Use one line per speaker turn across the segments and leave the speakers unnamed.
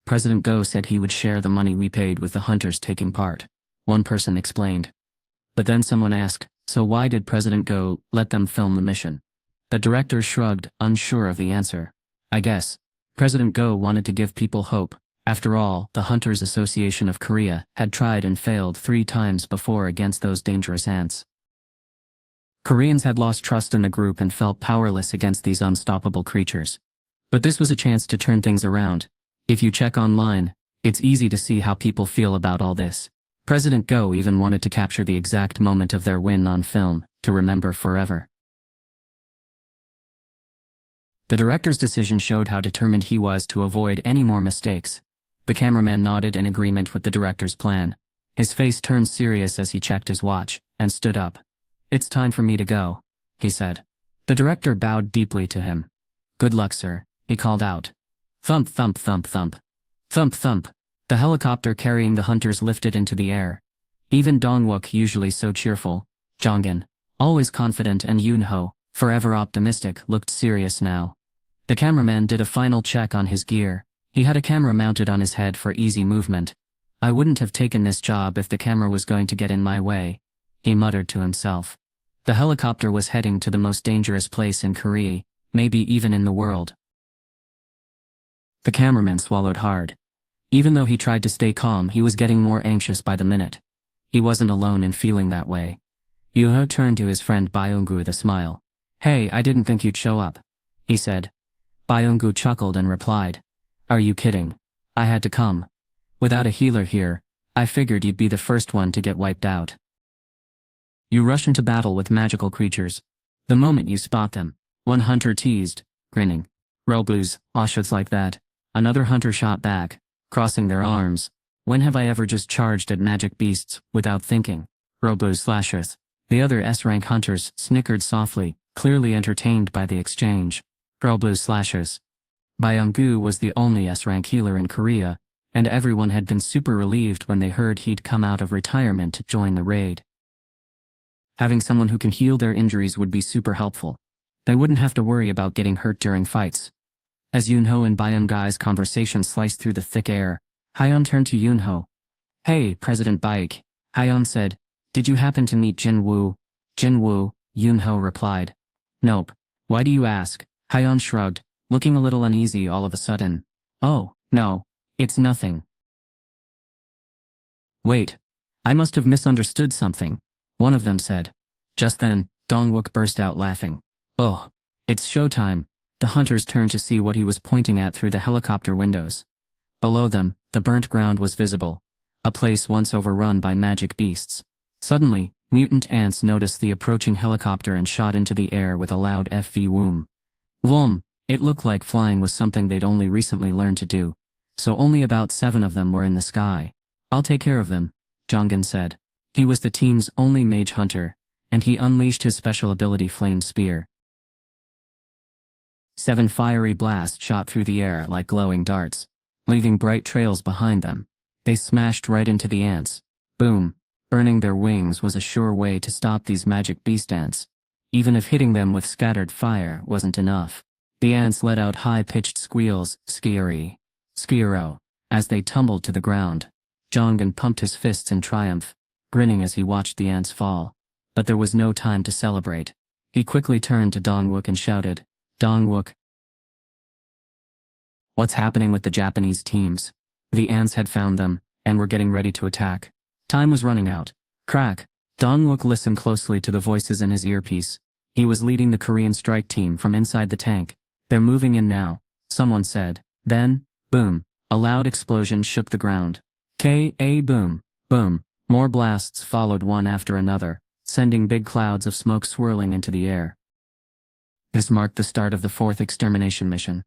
President Go said he would share the money we paid with the hunters taking part. One person explained. But then someone asked, so why did President Go let them film the mission? The director shrugged, unsure of the answer. I guess. President Go wanted to give people hope. After all, the Hunters Association of Korea had tried and failed 3 times before against those dangerous ants. Koreans had lost trust in the group and felt powerless against these unstoppable creatures. But this was a chance to turn things around. If you check online, it's easy to see how people feel about all this. President Go even wanted to capture the exact moment of their win on film, to remember forever. The director's decision showed how determined he was to avoid any more mistakes. The cameraman nodded in agreement with the director's plan. His face turned serious as he checked his watch, and stood up. It's time for me to go, he said. The director bowed deeply to him. Good luck, sir, he called out. Thump, thump, thump, thump. Thump, thump. The helicopter carrying the hunters lifted into the air. Even Dong-wook, usually so cheerful, Jongin, always confident, and Yoon-ho, forever optimistic, looked serious now. The cameraman did a final check on his gear. He had a camera mounted on his head for easy movement. I wouldn't have taken this job if the camera was going to get in my way, he muttered to himself. The helicopter was heading to the most dangerous place in Korea, maybe even in the world. The cameraman swallowed hard. Even though he tried to stay calm, he was getting more anxious by the minute. He wasn't alone in feeling that way. Yoo-ho turned to his friend Byung-gu with a smile. Hey, I didn't think you'd show up, he said. Byung-gu chuckled and replied. Are you kidding? I had to come. Without a healer here, I figured you'd be the first one to get wiped out. You rush into battle with magical creatures. The moment you spot them, one hunter teased, grinning. Roblu's, Oshuts like that. Another hunter shot back, crossing their arms. When have I ever just charged at magic beasts, without thinking? Roblu's slashers. The other S-rank hunters snickered softly, clearly entertained by the exchange. Roblu's slashers. Byung-gu was the only S-rank healer in Korea, and everyone had been super relieved when they heard he'd come out of retirement to join the raid. Having someone who can heal their injuries would be super helpful. They wouldn't have to worry about getting hurt during fights. As Yoon-ho and Byung-gu's conversation sliced through the thick air, Hyeon turned to Yoon-ho. Hey, President Baek, Hyeon said. Did you happen to meet Jin-Woo? Jin-Woo, Yoon-ho replied. Nope. Why do you ask? Hyeon shrugged, looking a little uneasy all of a sudden. Oh, no. It's nothing. Wait. I must have misunderstood something, one of them said. Just then, Dong-wook burst out laughing. Oh, it's showtime. The hunters turned to see what he was pointing at through the helicopter windows. Below them, the burnt ground was visible, a place once overrun by magic beasts. Suddenly, mutant ants noticed the approaching helicopter and shot into the air with a loud FV woom. Vroom! It looked like flying was something they'd only recently learned to do, so only about 7 of them were in the sky. I'll take care of them, Jongin said. He was the team's only mage hunter, and he unleashed his special ability Flame Spear. 7 fiery blasts shot through the air like glowing darts, leaving bright trails behind them. They smashed right into the ants. Boom! Burning their wings was a sure way to stop these magic beast ants. Even if hitting them with scattered fire wasn't enough. The ants let out high-pitched squeals, scary, skiro, as they tumbled to the ground. Jongin pumped his fists in triumph, grinning as he watched the ants fall. But there was no time to celebrate. He quickly turned to Dong-wook and shouted, Dong-wook. What's happening with the Japanese teams? The ants had found them, and were getting ready to attack. Time was running out. Crack. Dong-wook listened closely to the voices in his earpiece. He was leading the Korean strike team from inside the tank. They're moving in now, someone said. Then, boom, a loud explosion shook the ground. Boom, boom. More blasts followed one after another, sending big clouds of smoke swirling into the air. This marked the start of the 4th extermination mission.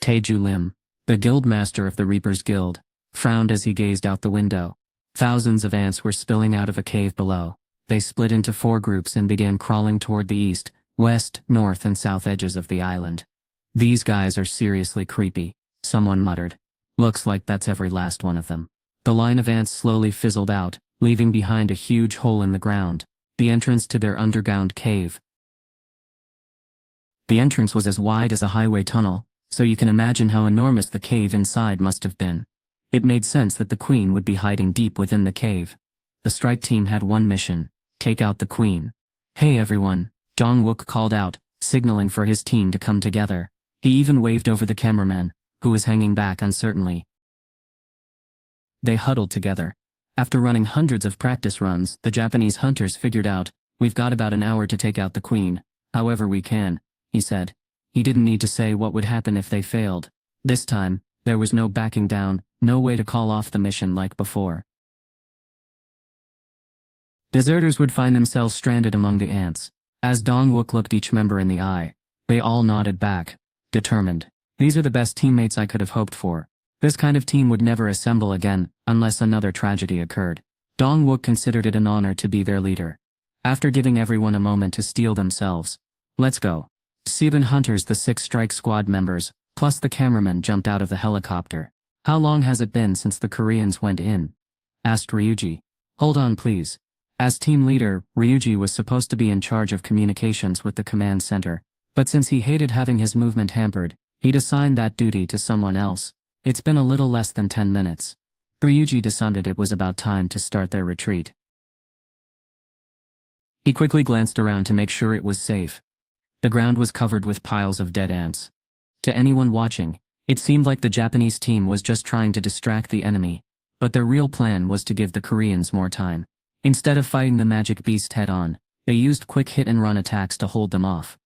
Taeju Lim, the guildmaster of the Reapers Guild, frowned as he gazed out the window. Thousands of ants were spilling out of a cave below. They split into 4 groups and began crawling toward the east, west, north, and south edges of the island. These guys are seriously creepy, someone muttered. Looks like that's every last one of them. The line of ants slowly fizzled out, leaving behind a huge hole in the ground, the entrance to their underground cave. The entrance was as wide as a highway tunnel, so you can imagine how enormous the cave inside must have been. It made sense that the queen would be hiding deep within the cave. The strike team had one mission: take out the queen. "Hey everyone," Jong-wook called out, signaling for his team to come together. He even waved over the cameraman, who was hanging back uncertainly. They huddled together. After running hundreds of practice runs, the Japanese hunters figured out, "We've got about an hour to take out the queen, however we can," he said. He didn't need to say what would happen if they failed. This time, there was no backing down, no way to call off the mission like before. Deserters would find themselves stranded among the ants. As Dong-wook looked each member in the eye, they all nodded back, determined. "These are the best teammates I could have hoped for. This kind of team would never assemble again, unless another tragedy occurred." Dong-wook considered it an honor to be their leader. After giving everyone a moment to steel themselves, "Let's go." 7 hunters, the 6 strike squad members, plus the cameraman, jumped out of the helicopter. "How long has it been since the Koreans went in?" asked Ryuji. "Hold on please." As team leader, Ryuji was supposed to be in charge of communications with the command center, but since he hated having his movement hampered, he'd assigned that duty to someone else. "It's been a little less than 10 minutes. Ryuji decided it was about time to start their retreat. He quickly glanced around to make sure it was safe. The ground was covered with piles of dead ants. To anyone watching, it seemed like the Japanese team was just trying to distract the enemy, but their real plan was to give the Koreans more time. Instead of fighting the magic beast head-on, they used quick hit-and-run attacks to hold them off.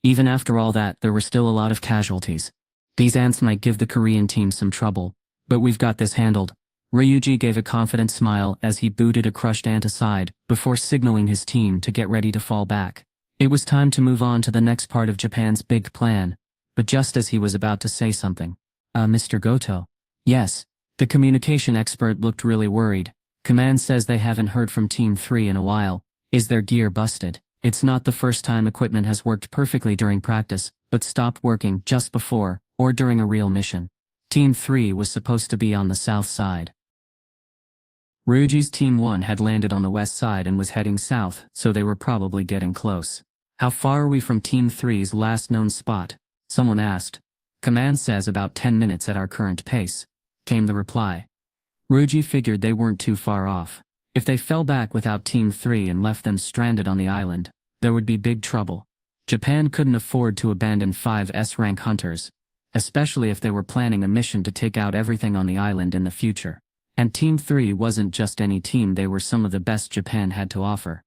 Even after all that, there were still a lot of casualties. "These ants might give the Korean team some trouble, but we've got this handled." Ryuji gave a confident smile as he booted a crushed ant aside, before signaling his team to get ready to fall back. It was time to move on to the next part of Japan's big plan, but just as he was about to say something, "Mr. Goto?" "Yes." The communication expert looked really worried. "Command says they haven't heard from Team 3 in a while. Is their gear busted?" It's not the first time equipment has worked perfectly during practice, but stopped working just before, or during a real mission. Team 3 was supposed to be on the south side. Ryuji's Team 1 had landed on the west side and was heading south, so they were probably getting close. "How far are we from Team 3's last known spot?" someone asked. "Command says about 10 minutes at our current pace," came the reply. Ryuji figured they weren't too far off. If they fell back without Team 3 and left them stranded on the island, there would be big trouble. Japan couldn't afford to abandon 5 S-rank hunters, especially if they were planning a mission to take out everything on the island in the future. And Team 3 wasn't just any team, they were some of the best Japan had to offer.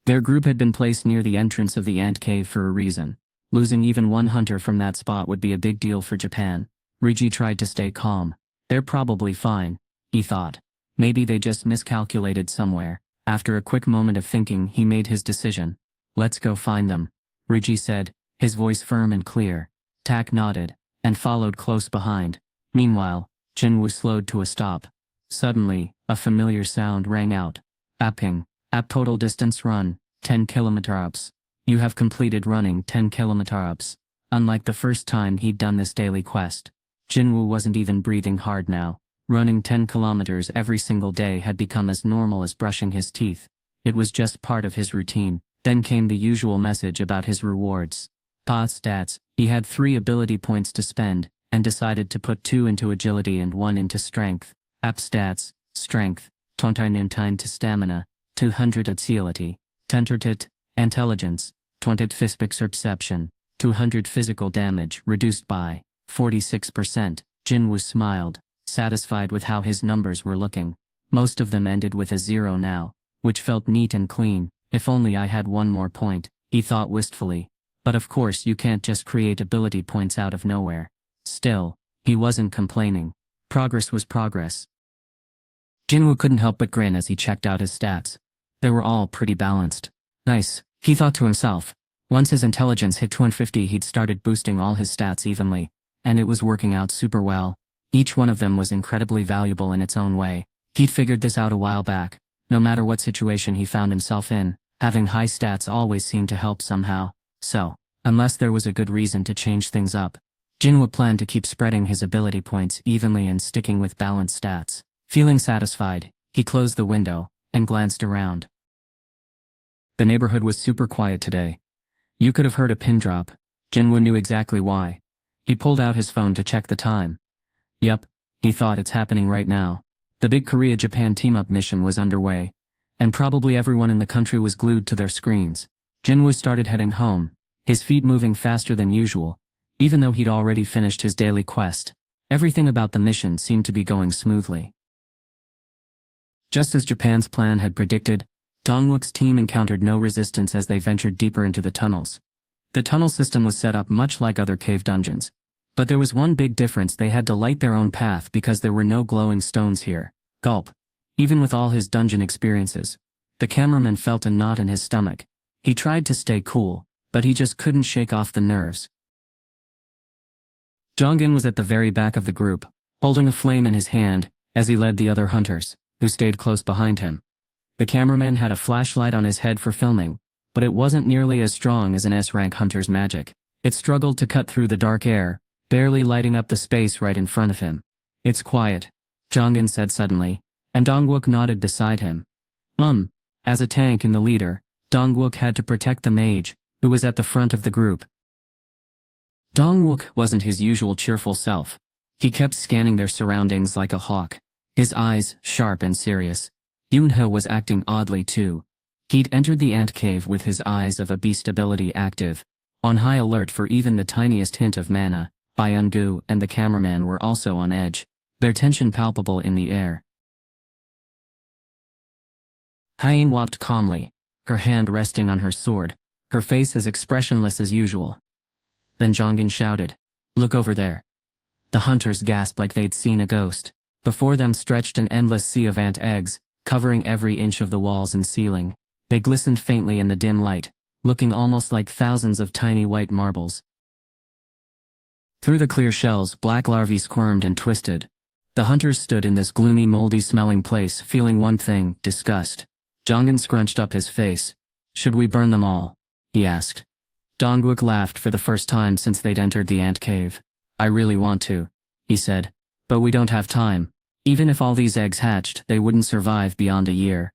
Their group had been placed near the entrance of the ant cave for a reason. Losing even one hunter from that spot would be a big deal for Japan. Ryuji tried to stay calm. "They're probably fine," he thought. Maybe they just miscalculated somewhere. After a quick moment of thinking, he made his decision. "Let's go find them," Ryuji said, his voice firm and clear. Tak nodded, and followed close behind. Meanwhile, Jin-Woo slowed to a stop. Suddenly, a familiar sound rang out. "Apping. App total distance run, 10 km/h. You have completed running 10 km/h. Unlike the first time he'd done this daily quest, Jin-Woo wasn't even breathing hard now. Running 10 kilometers every single day had become as normal as brushing his teeth. It was just part of his routine. Then came the usual message about his rewards. Path stats. He had 3 ability points to spend, and decided to put 2 into agility and 1 into strength. App stats, strength, 29 to stamina, 200 agility, 10 intelligence, 20 physical perception, 200 physical damage reduced by 46%. Jin-Woo smiled, satisfied with how his numbers were looking. Most of them ended with a 0 now, which felt neat and clean. "If only I had 1 more point," he thought wistfully. But of course you can't just create ability points out of nowhere. Still, he wasn't complaining. Progress was progress. Jin-Woo couldn't help but grin as he checked out his stats. They were all pretty balanced. Nice, he thought to himself. Once his intelligence hit 250, he'd started boosting all his stats evenly, and it was working out super well. Each one of them was incredibly valuable in its own way. He'd figured this out a while back. No matter what situation he found himself in, having high stats always seemed to help somehow. So, unless there was a good reason to change things up, Jin-Woo planned to keep spreading his ability points evenly and sticking with balanced stats. Feeling satisfied, he closed the window and glanced around. The neighborhood was super quiet today. You could have heard a pin drop. Jin-Woo knew exactly why. He pulled out his phone to check the time. Yup, he thought, it's happening right now. The big Korea-Japan team-up mission was underway, and probably everyone in the country was glued to their screens. Jin-Woo started heading home, his feet moving faster than usual, even though he'd already finished his daily quest. Everything about the mission seemed to be going smoothly. Just as Japan's plan had predicted, Dongwook's team encountered no resistance as they ventured deeper into the tunnels. The tunnel system was set up much like other cave dungeons. But there was one big difference: they had to light their own path because there were no glowing stones here. Gulp. Even with all his dungeon experiences, the cameraman felt a knot in his stomach. He tried to stay cool, but he just couldn't shake off the nerves. Jongin was at the very back of the group, holding a flame in his hand, as he led the other hunters, who stayed close behind him. The cameraman had a flashlight on his head for filming, but it wasn't nearly as strong as an S-rank hunter's magic. It struggled to cut through the dark air, barely lighting up the space right in front of him. "It's quiet," Jongin said suddenly, and Dongwook nodded beside him. As a tank and the leader, Dongwook had to protect the mage, who was at the front of the group. Dongwook wasn't his usual cheerful self. He kept scanning their surroundings like a hawk, his eyes sharp and serious. Yoon-ho was acting oddly too. He'd entered the ant cave with his eyes of a beast ability active, on high alert for even the tiniest hint of mana. Byung-gu and the cameraman were also on edge, their tension palpable in the air. Hyun walked calmly, her hand resting on her sword, her face as expressionless as usual. Then Jongin shouted, "Look over there." The hunters gasped like they'd seen a ghost. Before them stretched an endless sea of ant eggs, covering every inch of the walls and ceiling. They glistened faintly in the dim light, looking almost like thousands of tiny white marbles. Through the clear shells, black larvae squirmed and twisted. The hunters stood in this gloomy, moldy-smelling place, feeling one thing: disgust. Jongin scrunched up his face. "Should we burn them all?" he asked. Dongwook laughed for the first time since they'd entered the ant cave. "I really want to," he said. "But we don't have time. Even if all these eggs hatched, they wouldn't survive beyond a year."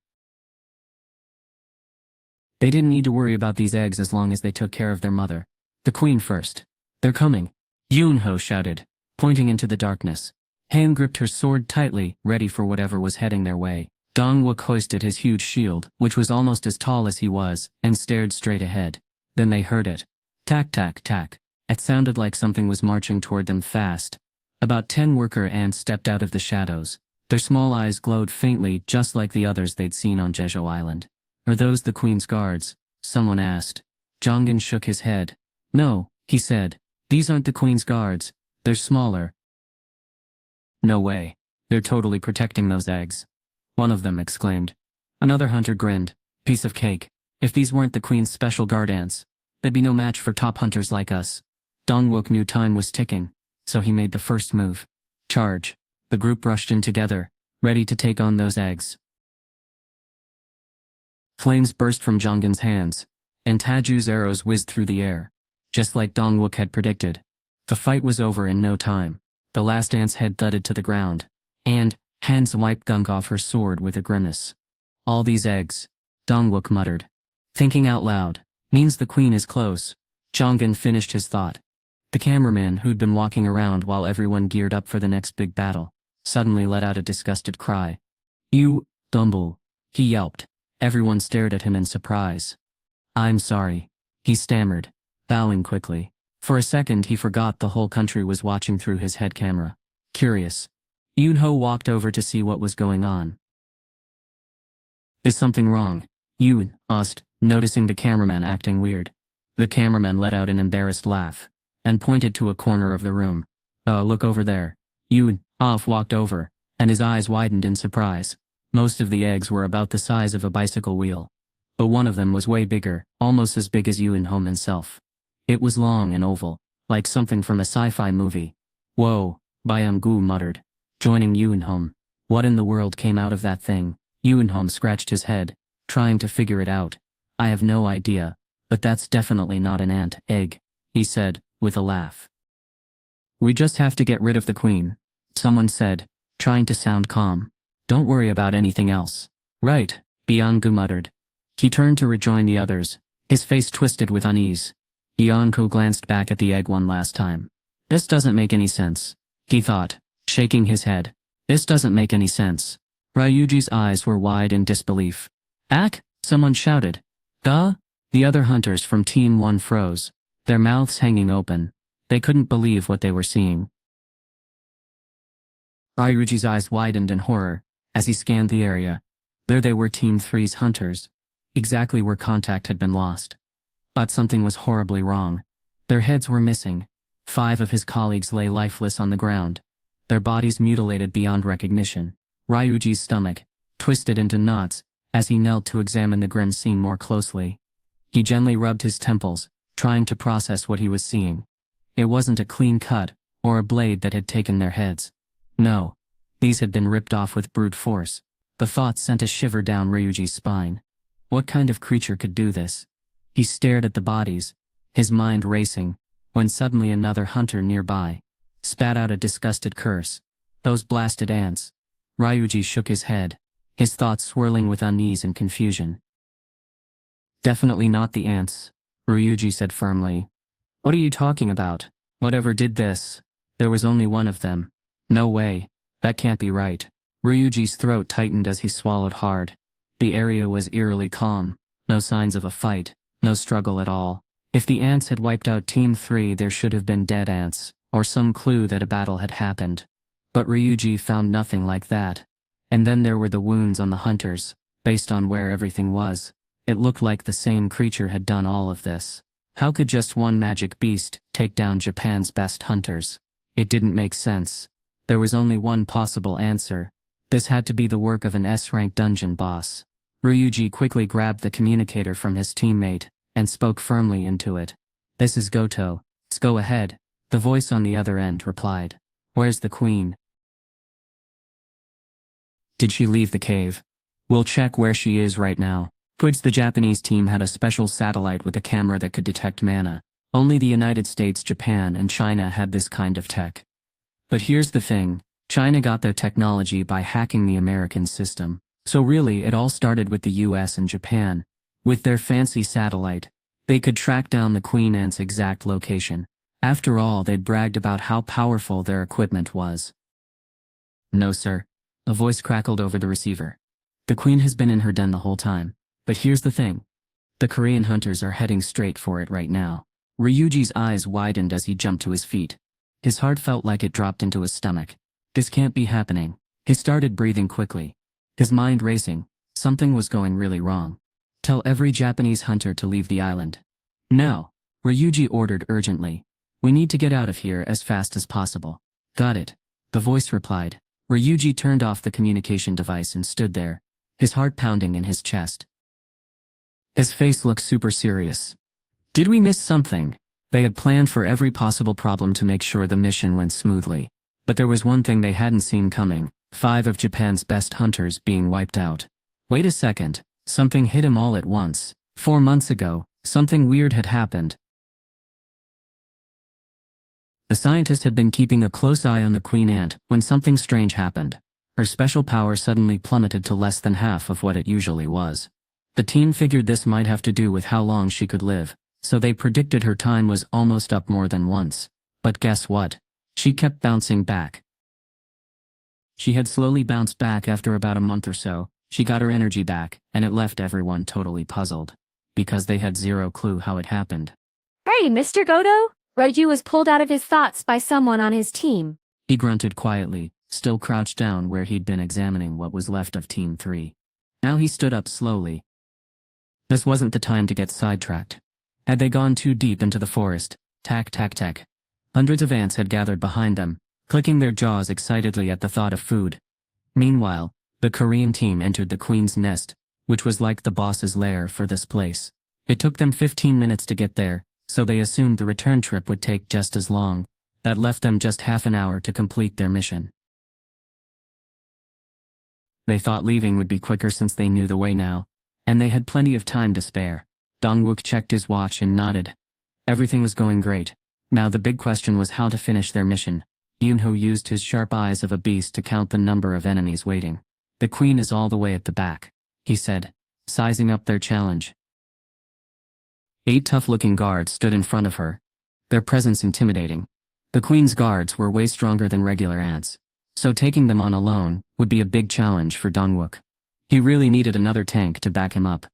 They didn't need to worry about these eggs as long as they took care of their mother. "The queen first. They're coming," Yoon-ho shouted, pointing into the darkness. Han gripped her sword tightly, ready for whatever was heading their way. Dongwook hoisted his huge shield, which was almost as tall as he was, and stared straight ahead. Then they heard it. Tack, tack, tack. It sounded like something was marching toward them fast. About 10 worker ants stepped out of the shadows. Their small eyes glowed faintly, just like the others they'd seen on Jeju Island. "Are those the Queen's guards?" someone asked. Jongin shook his head. "No," he said. "These aren't the Queen's guards. They're smaller." "No way. They're totally protecting those eggs," one of them exclaimed. Another hunter grinned. "Piece of cake. If these weren't the Queen's special guard ants, they'd be no match for top hunters like us." Dongwook knew time was ticking, so he made the first move. "Charge." The group rushed in together, ready to take on those eggs. Flames burst from Jongin's hands, and Taju's arrows whizzed through the air. Just like Dongwook had predicted, the fight was over in no time. The last ant's head thudded to the ground, and Hans wiped gunk off her sword with a grimace. "All these eggs," Dongwook muttered, thinking out loud, "means the queen is close." Jongin finished his thought. The cameraman, who'd been walking around while everyone geared up for the next big battle, suddenly let out a disgusted cry. "You, Dumble," he yelped. Everyone stared at him in surprise. "I'm sorry," he stammered, bowing quickly. For a second he forgot the whole country was watching through his head camera. Curious, Yoon-ho walked over to see what was going on. "Is something wrong?" Yoon asked, noticing the cameraman acting weird. The cameraman let out an embarrassed laugh, and pointed to a corner of the room. Look over there." Yoon-ho walked over, and his eyes widened in surprise. Most of the eggs were about the size of a bicycle wheel, but one of them was way bigger, almost as big as Yoon-ho himself. It was long and oval, like something from a sci-fi movie. "Whoa," Byung-gu muttered, joining Yoon-ho. "What in the world came out of that thing?" Yoon-ho scratched his head, trying to figure it out. "I have no idea, but that's definitely not an ant egg," he said, with a laugh. "We just have to get rid of the queen," someone said, trying to sound calm. "Don't worry about anything else." "Right," Byung-gu muttered. He turned to rejoin the others, his face twisted with unease. Byung-gu glanced back at the egg one last time. This doesn't make any sense, he thought, shaking his head. This doesn't make any sense. Ryuji's eyes were wide in disbelief. Ak? Someone shouted. Duh? The other hunters from Team 1 froze, their mouths hanging open. They couldn't believe what they were seeing. Ryuji's eyes widened in horror as he scanned the area. There they were, Team 3's hunters, exactly where contact had been lost. But something was horribly wrong. Their heads were missing. 5 of his colleagues lay lifeless on the ground, their bodies mutilated beyond recognition. Ryuji's stomach twisted into knots as he knelt to examine the grim scene more closely. He gently rubbed his temples, trying to process what he was seeing. It wasn't a clean cut or a blade that had taken their heads. No, these had been ripped off with brute force. The thought sent a shiver down Ryuji's spine. What kind of creature could do this? He stared at the bodies, his mind racing, when suddenly another hunter nearby spat out a disgusted curse. Those blasted ants. Ryuji shook his head, his thoughts swirling with unease and confusion. Definitely not the ants, Ryuji said firmly. What are you talking about? Whatever did this? There was only one of them. No way. That can't be right. Ryuji's throat tightened as he swallowed hard. The area was eerily calm. No signs of a fight. No struggle at all. If the ants had wiped out Team 3, there should have been dead ants, or some clue that a battle had happened. But Ryuji found nothing like that. And then there were the wounds on the hunters. Based on where everything was, it looked like the same creature had done all of this. How could just one magic beast take down Japan's best hunters? It didn't make sense. There was only one possible answer. This had to be the work of an S-rank dungeon boss. Ryuji quickly grabbed the communicator from his teammate and spoke firmly into it. This is Goto. Go ahead. The voice on the other end replied. Where's the queen? Did she leave the cave? We'll check where she is right now. The Japanese team had a special satellite with a camera that could detect mana. Only the United States, Japan, and China had this kind of tech. But here's the thing. China got their technology by hacking the American system. So really it all started with the US and Japan. With their fancy satellite, they could track down the Queen Ant's exact location. After all, they'd bragged about how powerful their equipment was. No sir. A voice crackled over the receiver. The Queen has been in her den the whole time. But here's the thing. The Korean hunters are heading straight for it right now. Ryuji's eyes widened as he jumped to his feet. His heart felt like it dropped into his stomach. This can't be happening. He started breathing quickly, his mind racing. Something was going really wrong. Tell every Japanese hunter to leave the island. Now, Ryuji ordered urgently. We need to get out of here as fast as possible. Got it, the voice replied. Ryuji turned off the communication device and stood there, his heart pounding in his chest. His face looked super serious. Did we miss something? They had planned for every possible problem to make sure the mission went smoothly. But there was one thing they hadn't seen coming. 5 of Japan's best hunters being wiped out. Wait a second. Something hit him all at once. 4 months ago, something weird had happened. The scientist had been keeping a close eye on the Queen Ant when something strange happened. Her special power suddenly plummeted to less than half of what it usually was. The team figured this might have to do with how long she could live, so they predicted her time was almost up more than once. But guess what? She kept bouncing back. She had slowly bounced back after about a month or so. She got her energy back, and it left everyone totally puzzled, because they had zero clue how it happened.
Hey, Mr. Goto? Ryuji was pulled out of his thoughts by someone on his team.
He grunted quietly, still crouched down where he'd been examining what was left of Team 3. Now he stood up slowly. This wasn't the time to get sidetracked. Had they gone too deep into the forest? Tack, tack, tack. Hundreds of ants had gathered behind them, clicking their jaws excitedly at the thought of food. Meanwhile, the Korean team entered the Queen's Nest, which was like the boss's lair for this place. It took them 15 minutes to get there, so they assumed the return trip would take just as long. That left them just half an hour to complete their mission. They thought leaving would be quicker since they knew the way now, and they had plenty of time to spare. Dong-wook checked his watch and nodded. Everything was going great. Now the big question was how to finish their mission. Jin-Woo used his sharp eyes of a beast to count the number of enemies waiting. The Queen is all the way at the back, he said, sizing up their challenge. 8 tough-looking guards stood in front of her, their presence intimidating. The queen's guards were way stronger than regular ants, so taking them on alone would be a big challenge for Dongwook. He really needed another tank to back him up.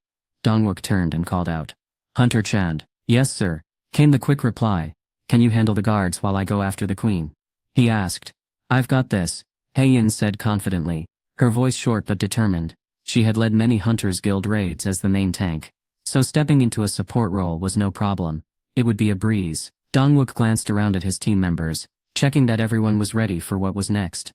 Dongwook turned and called out, "Hunter Chand." "Yes, sir," came the quick reply. "Can you handle the guards while I go after the queen?" he asked. "I've got this," Yin said confidently, her voice short but determined. She had led many Hunters Guild raids as the main tank, so stepping into a support role was no problem. It would be a breeze. Dongwook glanced around at his team members, checking that everyone was ready for what was next.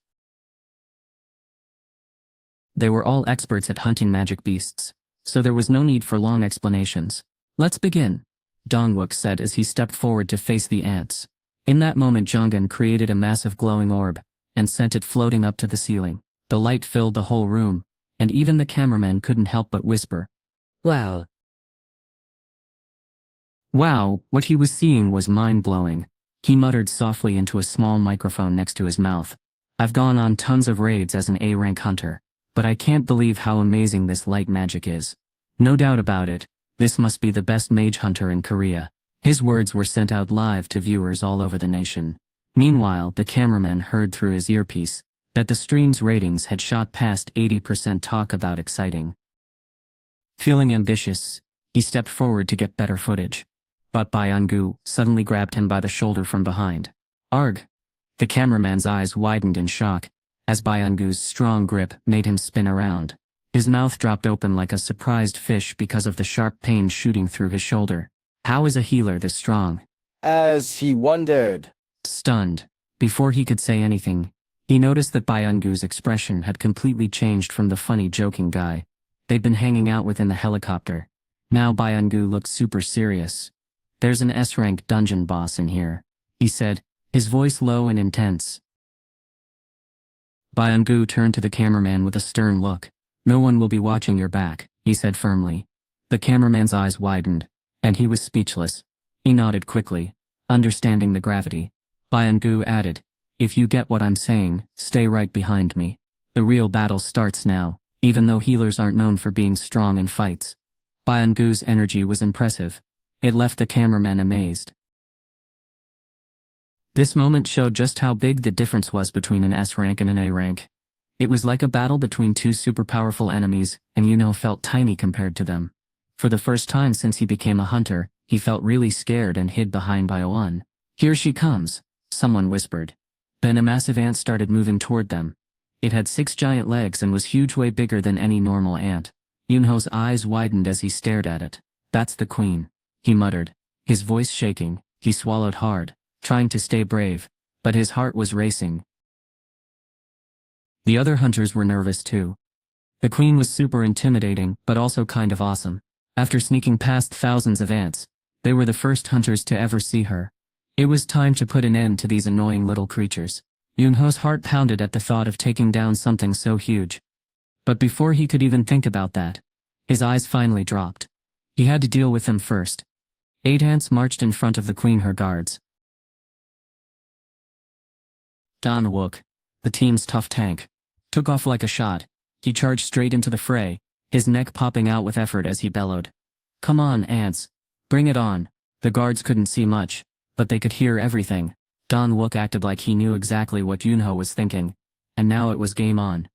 They were all experts at hunting magic beasts, so there was no need for long explanations. "Let's begin," Dongwook said as he stepped forward to face the ants. In that moment Jongin created a massive glowing orb, and sent it floating up to the ceiling. The light filled the whole room, and even the cameraman couldn't help but whisper, "Wow." Wow, what he was seeing was mind-blowing. He muttered softly into a small microphone next to his mouth. "I've gone on tons of raids as an A-rank hunter, but I can't believe how amazing this light magic is. No doubt about it, this must be the best mage hunter in Korea." His words were sent out live to viewers all over the nation. Meanwhile, the cameraman heard through his earpiece that the stream's ratings had shot past 80%. Talk about exciting. Feeling ambitious, he stepped forward to get better footage. But Byung-gu suddenly grabbed him by the shoulder from behind. "Arg!" The cameraman's eyes widened in shock, as Byung-gu's strong grip made him spin around. His mouth dropped open like a surprised fish because of the sharp pain shooting through his shoulder. How is a healer this strong?
As he wondered.
Stunned, before he could say anything, he noticed that Byung-gu's expression had completely changed from the funny joking guy they'd been hanging out with in the helicopter. Now Byung-gu looked super serious. "There's an S-rank dungeon boss in here," he said, his voice low and intense. Byung-gu turned to the cameraman with a stern look. "No one will be watching your back," he said firmly. The cameraman's eyes widened, and he was speechless. He nodded quickly, understanding the gravity. Byung-gu added, "If you get what I'm saying, stay right behind me. The real battle starts now, even though healers aren't known for being strong in fights." Byung-gu's energy was impressive. It left the cameraman amazed. This moment showed just how big the difference was between an S rank and an A rank. It was like a battle between two super powerful enemies, and felt tiny compared to them. For the first time since he became a hunter, he felt really scared and hid behind Bio-1. "Here she comes," someone whispered. Then a massive ant started moving toward them. It had 6 giant legs and was huge, way bigger than any normal ant. Yunho's eyes widened as he stared at it. "That's the queen," he muttered, his voice shaking. He swallowed hard, trying to stay brave, but his heart was racing. The other hunters were nervous too. The queen was super intimidating, but also kind of awesome. After sneaking past thousands of ants, they were the first hunters to ever see her. It was time to put an end to these annoying little creatures. Yunho's heart pounded at the thought of taking down something so huge. But before he could even think about that, his eyes finally dropped. He had to deal with them first. 8 ants marched in front of the queen, her guards. Dongwook, the team's tough tank, took off like a shot. He charged straight into the fray, his neck popping out with effort as he bellowed, "Come on, ants. Bring it on." The guards couldn't see much, but they could hear everything. Dongwook acted like he knew exactly what Yunho was thinking, and now it was game on.